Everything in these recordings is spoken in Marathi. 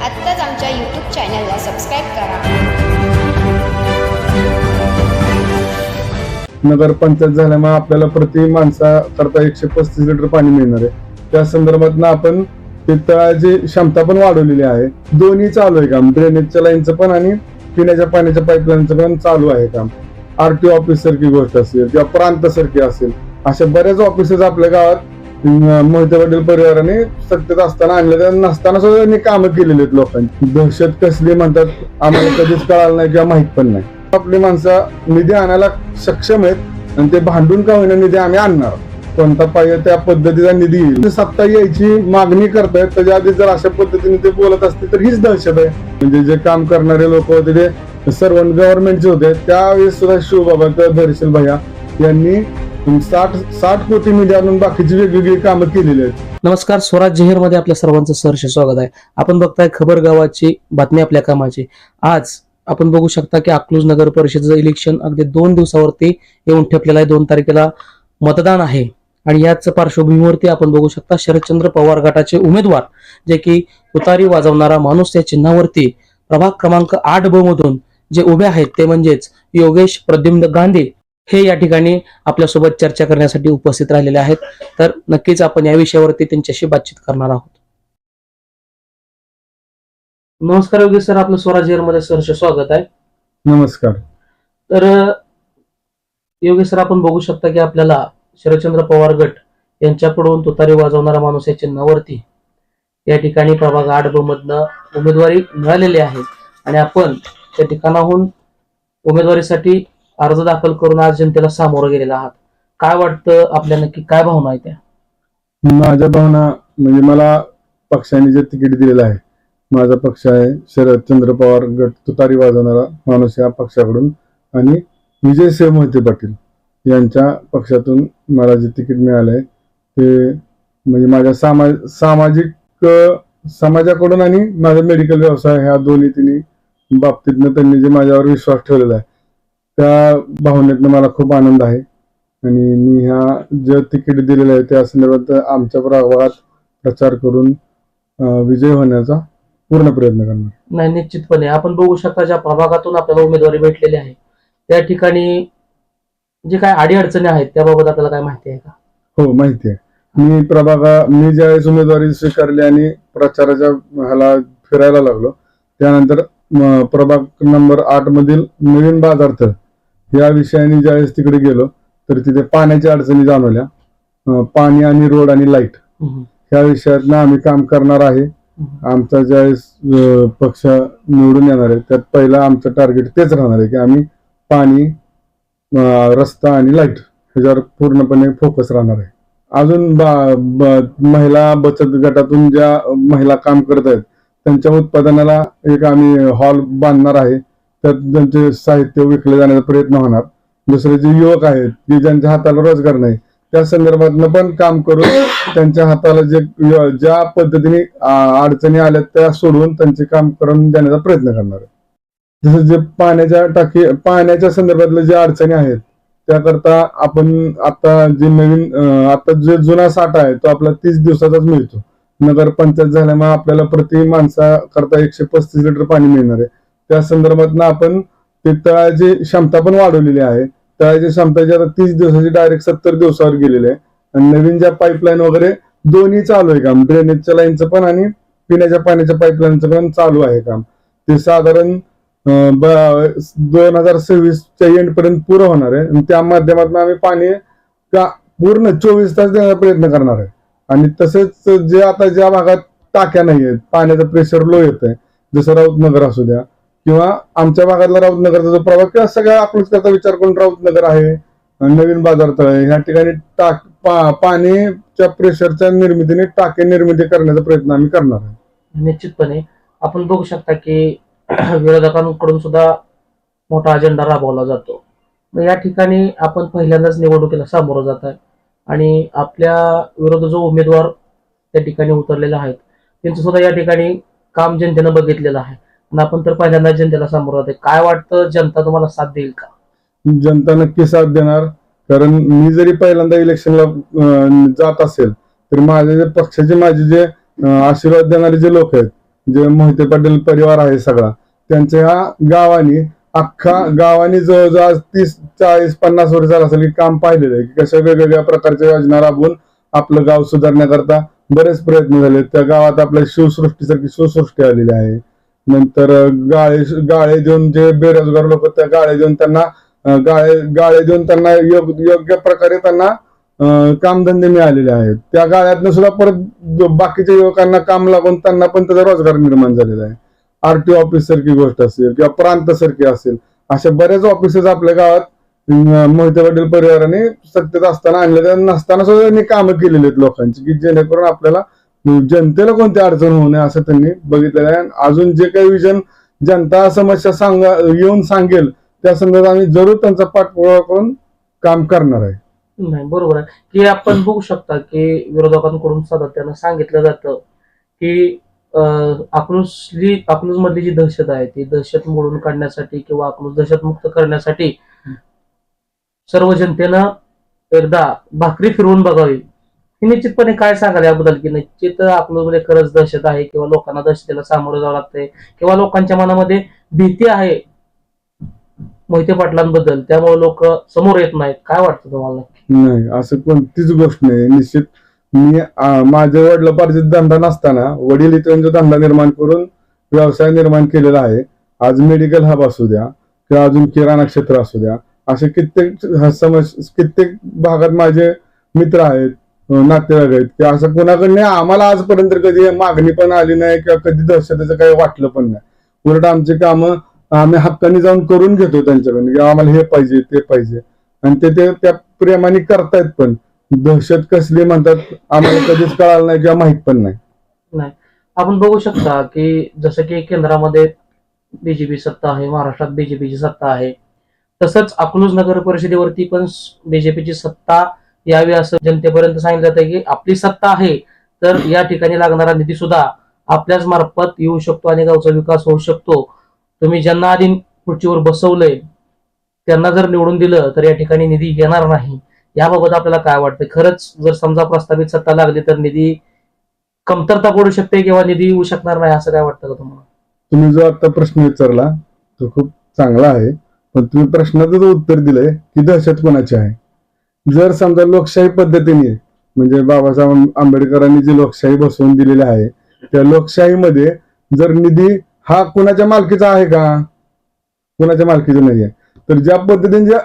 आत्ताच आमच्या यूट्यूब चॅनलला सबस्क्राईब करा. नगरपंचायत झाल्यामुळे आपल्याला प्रति माणसा करता 135 लिटर पाणी मिळणार आहे. त्या संदर्भात आपण ते तळाची क्षमता पण वाढवलेली आहे. दोन्ही चालू आहे काम, ड्रेनेजच्या लाईनचं पण आणि पिण्याच्या पाण्याच्या पाईपलाईनचं पण चालू आहे काम. आरटीओ ऑफिस सारखी गोष्ट असेल किंवा प्रांत सारखी असेल, अशा बऱ्याच ऑफिसेस आपल्या गावात मोहिते पाटील परिवाराने सत्तेत असताना आणले, नसताना सुद्धा त्यांनी कामं केलेली आहेत. लोकांची दहशत कसली म्हणतात आम्हाला कधीच कळालं नाही किंवा माहित पण नाही. आपली माणसं निधी आणायला सक्षम आहेत आणि ते भांडून का होईना निधी आम्ही आणणार. कोणता पाहिजे त्या पद्धतीचा निधी येईल. सत्ता यायची मागणी करतायत, त्याच्या आधी जर अशा पद्धतीने ते बोलत असते तर हीच दहशत आहे. म्हणजे जे काम करणारे लोक होते ते सर्व गव्हर्नमेंटचे होते, त्यावेळेस सुद्धा शिवबाबा किंवा धैर्यशील भैया यांनी 60 कोटी निधी आणून बाकीची वेगवेगळी कामं केलेली आहेत. नमस्कार, स्वराज जाहीर मध्ये आपल्या सर्वांचं सहर्ष स्वागत आहे. आपण बघताय खबर गावाची बातमी आपल्या कामाची. आज आपण बघू शकता की अकलूज नगर परिषदेचं इलेक्शन अगदी 2 दिवसावरती येऊन ठेपलेलं आहे. 2 तारखेला मतदान आहे आणि याच पार्श्वभूमीवरती आपण बघू शकता शरदचंद्र पवार गटाचे उमेदवार जे की तुतारी वाजवणारा माणूस या चिन्हावरती प्रभाग क्रमांक 8 मधून जे उभे आहेत ते म्हणजेच योगेश प्रद्युम्न गांधी हे या ठिकाणी आपल्यासोबत चर्चा करण्यासाठी उपस्थित राहिलेले आहेत. तर नक्कीच आपण या विषयावरती त्यांच्याशी बातचीत करणार आहोत. नमस्कार योगेश सर, आपलं स्वराज जाहीर मध्ये सहर्ष स्वागत आहे. नमस्कार. तर योगेश सर, आपण बघू शकता की आपल्याला शरदचंद्र पवार गट यांच्याकडून तुतारी वाजवणारा माणूस या चिन्हावरती या ठिकाणी प्रभाग 8 मधनं उमेदवारी मिळालेली आहे आणि आपण त्या ठिकाणाहून उमेदवारीसाठी अर्ज दाखल करून आज जनतेला सामोरं गेलेला आहात. काय वाटतं, आपल्या नक्की काय भावना आहे त्या? माझ्या भावना म्हणजे मला पक्षाने जे तिकीट दिलेलं आहे, माझा पक्ष आहे शरदचंद्र पवार गट तुतारी वाजवणारा माणूस या पक्षाकडून आणि विजयसिंह मोहिते पाटील यांच्या पक्षातून मला जे तिकीट मिळालंय ते म्हणजे माझ्या सामाजिक समाजाकडून आणि माझा मेडिकल व्यवसाय ह्या तिन्ही बाबतीतनं त्यांनी जे माझ्यावर विश्वास ठेवलेला आहे त्या भावनेतनं मला खूप आनंद आहे. आणि मी ह्या जे तिकीट दिलेलं आहे त्या संदर्भात आमच्या प्रभागात प्रचार करून विजय होण्याचा पूर्ण प्रयत्न करणार. नाही, निश्चितपणे आपण बघू शकता ज्या प्रभागातून आपल्याला उमेदवारी भेटलेली आहे त्या ठिकाणी जे काय अडीअडचणी आहेत त्याबाबत आपल्याला काय माहिती आहे का? हो, माहिती आहे. मी ज्यावेळेस उमेदवारी स्वीकारली आणि प्रचाराच्या ह्याला फिरायला लागलो त्यानंतर प्रभाग नंबर 8 मधील नवीन बाजारतळ या विषयाने ज्यावेळेस तिकडे गेलो तर तिथे पाण्याच्या अडचणी जाणवल्या. पाणी आणि रोड आणि लाईट ह्या विषयातनं आम्ही काम करणार आहे. आमचा ज्यावेळेस पक्ष निवडून येणार आहे त्यात पहिला आमचं टार्गेट तेच राहणार आहे की आम्ही पाणी, रस्ता आणि लाईट ह्याच्यावर पूर्णपणे फोकस राहणार आहे. अजून महिला बचत गटातून ज्या महिला काम करत आहेत त्यांच्या उत्पादनाला एक आम्ही हॉल बांधणार आहे. त्यात त्यांचे साहित्य विकले जाण्याचा प्रयत्न होणार. दुसरे जे युवक आहेत की ज्यांच्या हाताला रोजगार नाही त्या संदर्भातनं पण काम करून त्यांच्या हाताला ज्या पद्धतीने अडचणी आल्या त्या सोडवून त्यांचे काम करून देण्याचा प्रयत्न करणार आहे. जसं जे पाण्याच्या संदर्भातल्या ज्या अडचणी आहेत त्याकरता आपण आता जे जुना साठा आहे तो आपला 30 दिवसाचाच मिळतो. नगरपंचायत झाल्यामुळे आपल्याला प्रति माणसा करता 135 लिटर पाणी मिळणार आहे. त्या संदर्भात आपण ते तळाची क्षमता पण वाढवलेली आहे. तळाची क्षमता जी आता 30 दिवसाची डायरेक्ट 70 दिवसावर गेलेली आहे. आणि नवीन ज्या पाईपलाईन वगैरे दोन्ही चालू आहे काम, ड्रेनेजच्या लाईनचं पण आणि पिण्याच्या पाण्याच्या पाईपलाईनचं पण चालू आहे काम. ते साधारण 2026च्या एंड पर्यंत पुरं होणार आहे आणि त्या माध्यमातून आम्ही पाणी पूर्ण 24 तास देण्याचा प्रयत्न करणार आहे. आणि तसेच ज्या भागात टाक्या नाही आहेत, पाण्याचं प्रेशर लो येत आहे, जसं राऊतनगर असू द्या किंवा आमच्या भागातला राऊतनगरचा जो प्रभाग किंवा सगळ्या अकलूजचा विचार करून राऊतनगर आहे, नवीन बाजारतळ आहे, ह्या ठिकाणी पाण्याच्या प्रेशरच्या निर्मितीने टाके निर्मिती करण्याचा प्रयत्न आम्ही करणार आहे. निश्चितपणे आपण बघू शकता की विरोधकांकडून सुद्धा मोठा अजेंडा राबवला जातो. या ठिकाणी आपण पहिल्यांदाच निवडणुकीला सामोरं जात आहे आणि आपल्या विरोधात जो उमेदवार त्या ठिकाणी उतरलेला आहेत त्यांचं सुद्धा या ठिकाणी काम जनतेनं बघितलेलं आहे आणि आपण तर पहिल्यांदा जनतेला सामोरं जाते. काय वाटतं, जनता तुम्हाला साथ देईल का? जनता नक्की साथ देणार. कारण मी जरी पहिल्यांदा इलेक्शनला जात असेल तर माझे जे पक्षाचे माझे जे आशीर्वाद देणारे जे लोक आहेत जे मोहिते पाटील परिवार आहे सगळा, त्यांच्या ह्या गावाने अख्खा गावाने जवळजवळ आज 30 40 50 वर्ष झालं असेल की काम पाहिलेलं आहे की कशा वेगवेगळ्या प्रकारच्या योजना राबवून आपलं गाव सुधारण्याकरता बरेच प्रयत्न झाले. त्या गावात आपल्या शिवसृष्टीसारखी शिवसृष्टी आलेली आहे. नंतर गाळे देऊन जे बेरोजगार लोक त्या गाळे देऊन त्यांना गाळे देऊन त्यांना योग्य प्रकारे त्यांना कामधंदे मिळालेले आहेत. त्या गाळ्यातनं सुद्धा परत बाकीच्या युवकांना काम लागून त्यांना पण त्याचा रोजगार निर्माण झालेला आहे. आरटीओ ऑफिस सारखी गोष्ट असेल किंवा प्रांत सारखी असेल, अशा बऱ्याच ऑफिसेस आपल्या गावात मोहिते पाटील परिवाराने सत्तेत असताना आणलेल्या नसताना सुद्धा त्यांनी कामं केलेली आहेत लोकांची, की जेणेकरून आपल्याला जनतेला कोणती अडचण होऊ नये असं त्यांनी बघितलेलं आहे. अजून जे काही विजन जनता समस्या येऊन सांगेल त्या संदर्भात आम्ही जरूर त्यांचा पाठपुरावा करून काम करणार आहे. नाही, बरोबर आहे की आपण बघू शकता की विरोधकांकडून सातत्यानं सांगितलं जातं की अकलूज मधली जी दहशत आहे ती दहशत मोडून काढण्यासाठी किंवा अकलूज दहशतमुक्त करण्यासाठी सर्व जनतेनं एकदा भाकरी फिरवून बघावी. ही निश्चितपणे काय सांगाल याबद्दल की निश्चित अकलूजमध्ये खरंच दहशत आहे किंवा लोकांना दहशतीला सामोरं जावं लागतंय किंवा लोकांच्या मनामध्ये भीती आहे मोहिते पाटलांबद्दल, त्यामुळे लोक समोर येत नाहीत. काय वाटतं तुम्हाला? नाही, असं कोणतीच गोष्ट नाही. निश्चित मी माझ्या वडिलोपार्जित धंदा नसताना वडील इथून जो धंदा निर्माण करून व्यवसाय निर्माण केलेला आहे, आज मेडिकल हब असू द्या किंवा अजून किराणा क्षेत्र असू द्या, असे कित्येक भागात माझे मित्र आहेत, नातेवाईक आहेत की असं कोणाकडे आम्हाला आजपर्यंत कधी मागणी पण आली नाही किंवा कधी दहशतीचं काही वाटलं पण नाही. उलट आमची कामं आम्ही हक्काने जाऊन करून घेतो त्यांच्याकडून की आम्हाला हे पाहिजे ते पाहिजे, आणि ते त्या प्रेमाने करतायत. पण दहशत कसली म्हणतात आम्हाला कधीच कळालं नाही किंवा माहित पण नाही. आपण बघू शकता की जसं की केंद्रामध्ये बीजेपी सत्ता आहे, महाराष्ट्रात बीजेपीची सत्ता आहे, तसंच अकलूज नगर परिषदेवरती पण बीजेपीची सत्ता यावी असं जनतेपर्यंत सांगितलं जातं की आपली सत्ता आहे तर या ठिकाणी लागणारा निधी सुद्धा आपल्याच मार्फत येऊ शकतो आणि गावचा विकास होऊ शकतो. तुम्ही ज्यांना आधी खुर्चीवर बसवलंय त्यांना जर निवडून दिलं तर या ठिकाणी निधी येणार नाही. याबाबत आपल्याला काय वाटतं? खरंच जर समजा प्रस्तावित सत्ता लागली तर निधी कमतरता पडू शकते किंवा निधी येऊ शकणार नाही, असं काय वाटतं का तुम्हाला? तुम्ही जो आता प्रश्न विचारला तो खूप चांगला आहे, पण तुम्ही प्रश्नाचं उत्तर दिलंय की दहशत कोणाची आहे. जर समजा लोकशाही पद्धतीने म्हणजे बाबासाहेब आंबेडकरांनी जी लोकशाही बसवून दिलेली आहे त्या लोकशाहीमध्ये जर निधी हा कुणाच्या मालकीचा आहे का? कुणाच्या मालकीचा नाही आहे. तर ज्या पद्धतीने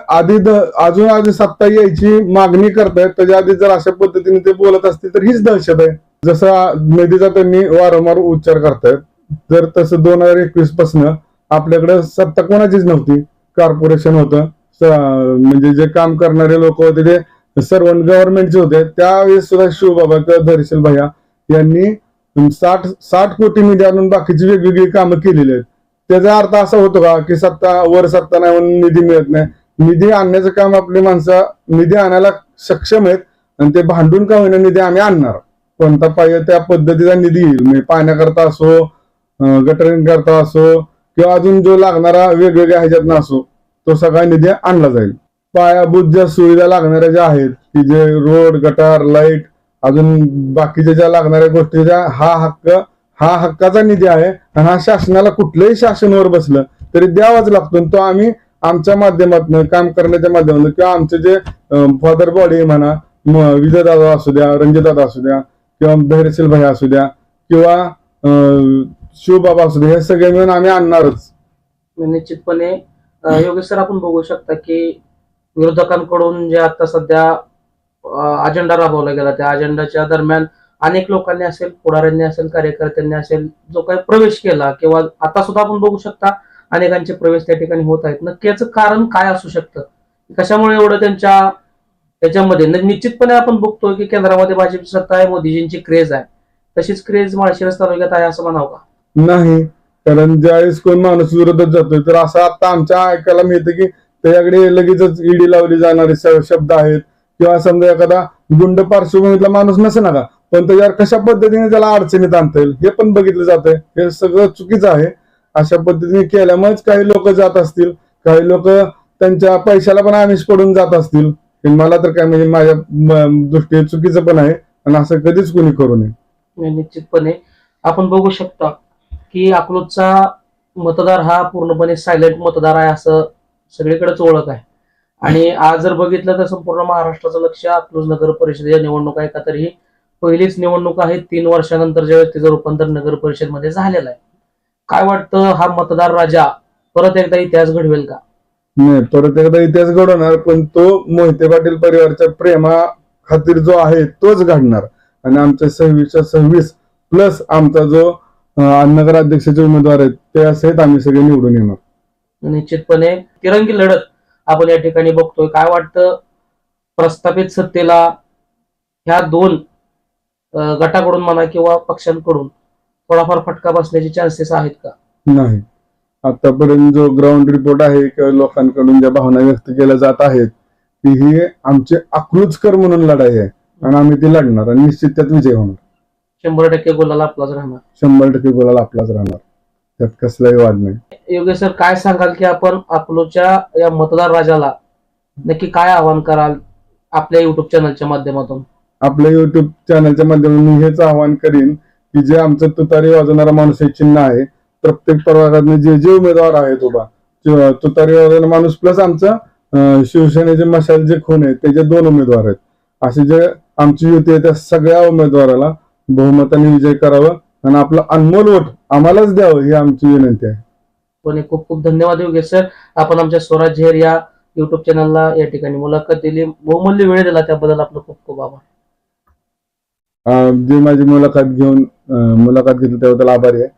अजून आधी सत्ता यायची मागणी करतायत त्याच्या आधी जर अशा पद्धतीने ते बोलत असतील तर हीच दहशत आहे. जसं निधीचा त्यांनी वारंवार उच्चार करतायत, तर तसं 2021 पासून आपल्याकडे सत्ता कोणाचीच नव्हती. कॉर्पोरेशन होतं, म्हणजे जे काम करणारे लोक होते ते सर्व गव्हर्नमेंटचे होते. त्यावेळेस सुद्धा शिवबाबा किंवा धैर्यशील भैया यांनी 60 कोटी निधी आणून बाकीची वेगवेगळी कामं केलेली आहेत. त्याचा अर्थ असा होतो का की वर सत्ता नाही म्हणून निधी मिळत नाही? निधी आणण्याचं काम आपली माणसं निधी आणायला सक्षम आहेत आणि ते भांडून का होईना निधी आम्ही आणणार. कोणता पाहिजे त्या पद्धतीचा निधी येईल, म्हणजे पाण्याकरता असो, गटरिंग करता असो किंवा अजून जो लागणारा वेगवेगळ्या ह्याच्यातनं असो, तो सगळा निधी आणला जाईल. पायाभूत ज्या सुविधा लागणाऱ्या ज्या आहेत की जे रोड, गटार, लाईट, अजून बाकीच्या ज्या लागणाऱ्या गोष्टीच्या हा हक्काचा निधी आहे आणि हा शासनाला कुठलंही शासनावर बसलं तरी द्यावाच लागतो. तो आम्ही आमच्या माध्यमातून काम करण्याच्या माध्यमातून किंवा आमचे जे फादर बॉडी म्हणा, विजयदादा असू द्या, रणजितदादा असू द्या किंवा धैर्यशील भैया असू द्या किंवा शिवबाबा असू द्या, हे सगळे मिळून आम्ही आणणारच. निश्चितपणे योगेश सर, आपण बघू शकता की विरोधकांकडून जे आता सध्या अजेंडा राबवला गेला त्या अजेंडाच्या दरम्यान अनेक लोकांनी असेल, पुढाऱ्यांनी असेल, कार्यकर्त्यांनी असेल, जो काही प्रवेश केला किंवा आता सुद्धा आपण बघू शकता अनेकांचे प्रवेश त्या ठिकाणी होत आहेत. नक्की याचं कारण काय असू शकतं? कशामुळे एवढं त्यांच्या त्याच्यामध्ये? निश्चितपणे आपण बघतोय की केंद्रामध्ये भाजपची सत्ता आहे, मोदीजींची क्रेज आहे, तशीच क्रेज माळशिरस तालुक्यात आहे असं म्हणावं का? नाही, कारण ज्यावेळेस कोण माणूस विरोधात जातोय तर असं आता आमच्या ऐकायला मिळतं की त्याच्याकडे लगेचच ईडी लावली जाणारे शब्द आहेत किंवा समजा एखादा गुंड पार्श्वभूमीतला माणूस नसे ना का, पण त्याच्यावर कशा पद्धतीने त्याला अडचणीत आणता येईल हे पण बघितलं जातंय. हे सगळं चुकीचं आहे. अशा पद्धतीने केल्यामुळेच काही लोक जात असतील, काही लोक त्यांच्या पैशाला पण आमिष पडून जात असतील. मला तर काय म्हणजे माझ्या दृष्टीने चुकीचं पण आहे आणि असं कधीच कोणी करू नये. निश्चितपणे आपण बघू शकता की अकलूजचा मतदार हा पूर्णपणे सायलेंट मतदार आहे असं सगळीकडेच ओळख आहे. आणि आज जर बघितलं तर संपूर्ण महाराष्ट्राचं लक्ष अकलूज नगर परिषदेच्या निवडणूक आहे का, तर ही पहिलीच निवडणूक आहे 3 वर्षानंतर ज्यावेळेस तिचं रूपांतर नगर परिषदमध्ये झालेलं आहे. काय वाटतं, हा मतदार राजा परत एकदा इतिहास घडवेल का? नाही, परत एकदा इतिहास घडवणार, पण तो मोहिते पाटील परिवारच्या प्रेमा खातीर जो आहे तोच घडणार. आणि आमच्या 26 प्लस आमचा जो नगराध्यक्षाचे उमेदवार आहेत ते सहित आम्ही सगळे निवडून येणार. निश्चितपणे तिरंगी लढत आपण या ठिकाणी बघतोय. काय वाटतं, प्रस्थापित सत्तेला ह्या दोन गटाकडून म्हणा किंवा पक्षांकडून थोडाफार फटका बसण्याचे चान्सेस आहेत का? नाही, आतापर्यंत जो ग्राउंड रिपोर्ट आहे किंवा लोकांकडून ज्या भावना व्यक्त केल्या जात आहेत की ही आमची अकलूजकर म्हणून लढाई आहे आणि आम्ही ती लढणार आणि निश्चित त्यात विजय होणार. 100% गोलाला आपलाच राहणार. 100% गुलाल आपलाच राहणार, त्यात कसलाही वाद नाही. योगेश सर, काय सांगाल की आपण अकलूजच्या या मतदार राजाला नक्की काय आवाहन कराल आपल्या युट्यूब चॅनलच्या माध्यमातून? आपल्या युट्यूब चॅनलच्या माध्यमातून मी हेच आवाहन करीन की जे आमचं तुतारी वाजवणारा माणूस हे चिन्ह आहे, प्रत्येक प्रभागात जे जे उमेदवार आहेत उभा तुतारी वाजवणारा माणूस प्लस आमचा शिवसेनेचे मशाल जे खून आहेत त्याचे 2 उमेदवार आहेत, असे जे आमची युती आहे त्या सगळ्या उमेदवाराला बहुमताने विजय करावा आणि आपलं अनमोल वोट आम्हालाच द्यावं ही आमची विनंती आहे. पण खूप खूप धन्यवाद योगेश सर, आपण आमच्या स्वराज झेर या युट्यूब चॅनलला या ठिकाणी मुलाखत दिली, बहुमूल्य वेळ दिला, त्याबद्दल आपलं खूप खूप आभार. जी माझी मुलाखत घेतली त्याबद्दल आभारी आहे.